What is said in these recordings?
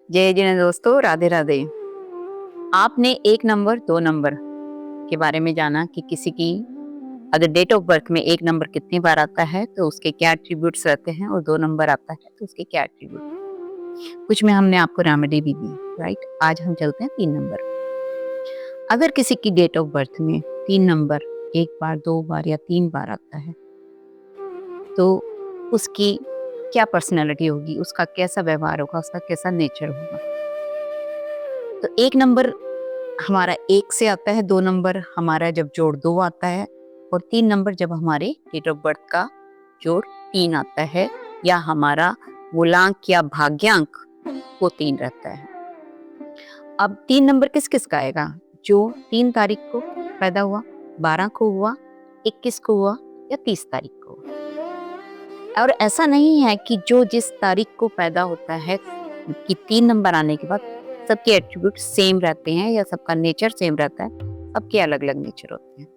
जय जिने दोस्तों, राधे राधे। आपने एक नंबर, दो नंबर के बारे में जाना कि किसी की अगर डेट ऑफ बर्थ में एक नंबर कितनी बार आता है तो उसके क्या एट्रीब्यूट्स रहते हैं, और दो नंबर आता है तो उसके क्या एट्रीब्यूट। कुछ में हमने आपको रेमेडी भी दी, राइट। आज हम चलते हैं 3 नंबर। अगर किसी की डेट ऑफ बर्थ में 3 नंबर एक बार, दो बार या 3 बार आता है तो उसकी क्या पर्सनैलिटी होगी, उसका कैसा व्यवहार होगा, उसका कैसा नेचर होगा। तो एक नंबर हमारा एक से आता है, दो नंबर हमारा जब जोड़ दो आता है, और 3 नंबर जब हमारे डेट ऑफ बर्थ का जोड़ 3 आता है, या हमारा मूलांक या भाग्यांक वो 3 रहता है। अब 3 नंबर किस किस का आएगा? जो 3 तारीख को पैदा हुआ, 12 को हुआ, 21 को हुआ या 30 तारीख को हुआ। और ऐसा नहीं है कि जो जिस तारीख को पैदा होता है कि 3 नंबर आने के बाद सबके एट्रीब्यूट सेम रहते हैं या सबका नेचर सेम रहता है। सबके अलग अलग नेचर होते हैं।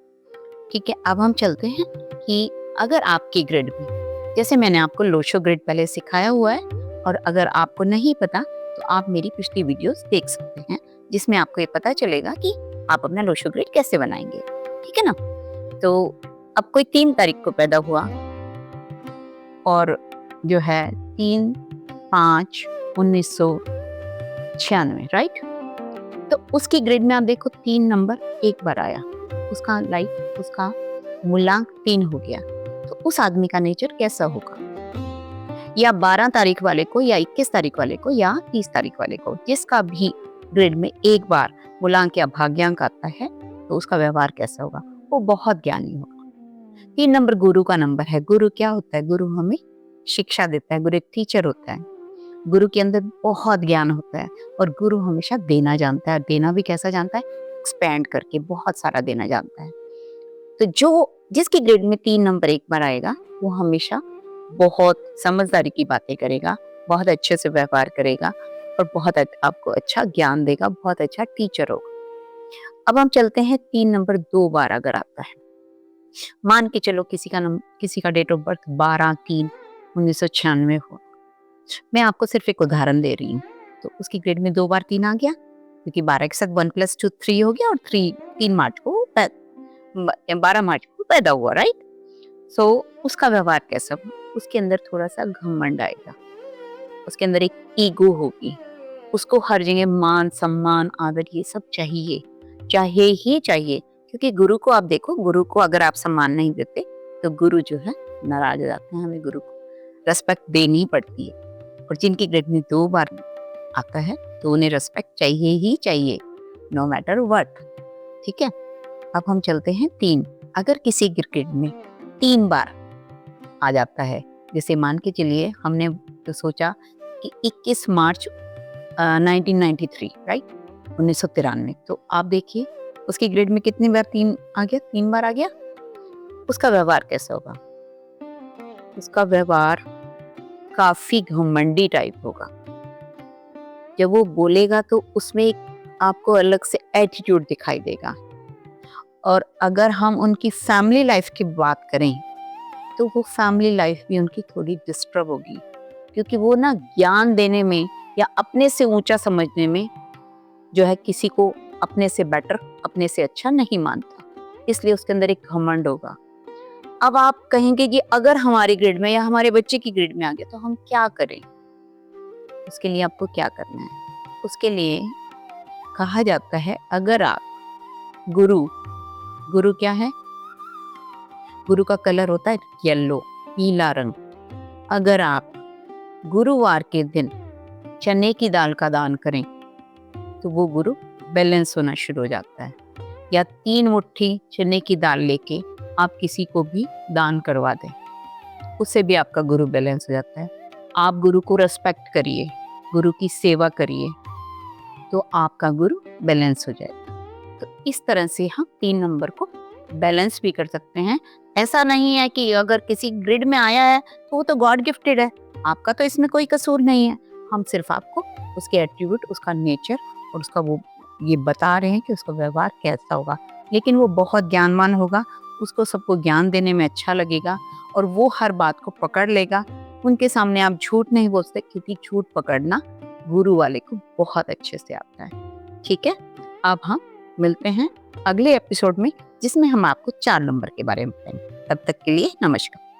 ठीक है, अब हम चलते हैं कि अगर आपकी ग्रिड में, जैसे मैंने आपको लोशो ग्रिड पहले सिखाया हुआ है, और अगर आपको नहीं पता तो आप मेरी पिछली वीडियोस देख सकते हैं, जिसमें आपको ये पता चलेगा कि आप अपना लोशो ग्रिड कैसे बनाएंगे। ठीक है ना। तो अब कोई 3 तारीख को पैदा हुआ और जो है 3/5/1996, राइट। तो उसकी ग्रिड में आप देखो 3 नंबर एक बार आया, उसका लाइफ, उसका मूलांक 3 हो गया, तो उस आदमी का नेचर कैसा होगा। या 12 तारीख वाले को, या 21 तारीख वाले को, या 30 तारीख वाले को, जिसका भी ग्रिड में एक बार मूलांक या भाग्यांक आता है तो उसका व्यवहार कैसा होगा। वो बहुत ज्ञानी होगा। 3 नंबर गुरु का नंबर है। गुरु क्या होता है? गुरु हमें शिक्षा देता है। गुरु एक टीचर होता है। गुरु के अंदर बहुत ज्ञान होता है, और गुरु हमेशा देना जानता है। देना भी कैसा जानता है? एक्सपैंड करके बहुत सारा देना जानता है। तो जिसकी ग्रिड में 3 नंबर एक बार आएगा वो हमेशा बहुत समझदारी की बातें करेगा, बहुत अच्छे से व्यवहार करेगा, और बहुत आपको अच्छा ज्ञान देगा, बहुत अच्छा टीचर होगा। अब हम चलते हैं 3 नंबर 2 बार अगर आता है। मान के चलो किसी का डेट ऑफ बर्थ 12/3/1996 हो। मैं आपको सिर्फ एक उदाहरण दे रही हूँ। तो उसकी ग्रेड में 2 बार 3 आ गया, क्योंकि 12 के साथ 1 + 2 3 हो गया, और 3 मार्च को 12 मार्च को पैदा हुआ, राइट। सो उसका व्यवहार कैसा हुआ? उसके अंदर थोड़ा सा घमंड आएगा, उसके अंदर एक ईगो होगी। उसको हर जगह मान सम्मान आदर ये सब चाहिए, चाहिए ही चाहिए। क्योंकि गुरु को आप देखो, गुरु को अगर आप सम्मान नहीं देते तो गुरु जो है नाराज हो जाते हैं। हमें गुरु को रेस्पेक्ट देनी पड़ती है, और जिनकी ग्रेड में 2 बार आता है तो उन्हें रेस्पेक्ट चाहिए ही चाहिए, नो मैटर व्हाट। ठीक है। अब हम चलते हैं 3। अगर किसी ग्रेड में 3 बार आ जाता है, जैसे मान के चलिए हमने तो सोचा कि 21 मार्च 1993, राइट, 1993। तो आप देखिए उसकी ग्रेड में कितनी बार 3 आ गया? 3 बार आ गया। उसका व्यवहार कैसा होगा? उसका व्यवहार काफी घमंडी टाइप होगा। जब वो बोलेगा तो उसमें एक आपको अलग से एटीट्यूड दिखाई देगा। और अगर हम उनकी फैमिली लाइफ की बात करें तो वो फैमिली लाइफ भी उनकी थोड़ी डिस्टर्ब होगी, क्योंकि वो ना ज्ञान देने में या अपने से ऊंचा समझने में जो है किसी को अपने से बेटर, अपने से अच्छा नहीं मानता, इसलिए उसके अंदर एक घमंड होगा। अब आप कहेंगे कि अगर हमारी ग्रेड में या हमारे बच्चे की ग्रेड में आ गया तो हम क्या करें? उसके लिए आपको क्या करना है? उसके लिए कहा जाता है, अगर आप गुरु क्या है? गुरु का कलर होता है येलो, पीला रंग। अगर आप गुरुवार के दिन चने की दाल का दान करें तो वो गुरु बैलेंस होना शुरू हो जाता है। या 3 मुट्ठी चने की दाल लेके आप किसी को भी दान करवा दें, उससे भी आपका गुरु बैलेंस हो जाता है। आप गुरु को रेस्पेक्ट करिए, गुरु की सेवा करिए, तो आपका गुरु बैलेंस हो जाएगा। तो इस तरह से हम 3 नंबर को बैलेंस भी कर सकते हैं। ऐसा नहीं है कि अगर किसी ग्रिड में आया है तो वो तो गॉड गिफ्टेड है, आपका तो इसमें कोई कसूर नहीं है। हम सिर्फ आपको उसके एट्रीब्यूट, उसका नेचर और उसका वो ये बता रहे हैं कि उसका व्यवहार कैसा होगा। लेकिन वो बहुत ज्ञानवान होगा, उसको सबको ज्ञान देने में अच्छा लगेगा, और वो हर बात को पकड़ लेगा। उनके सामने आप झूठ नहीं बोल सकते, क्योंकि झूठ पकड़ना गुरु वाले को बहुत अच्छे से आता है। ठीक है, अब हम मिलते हैं अगले एपिसोड में, जिसमें हम आपको 4 नंबर के बारे में बताएंगे। तब तक के लिए नमस्कार।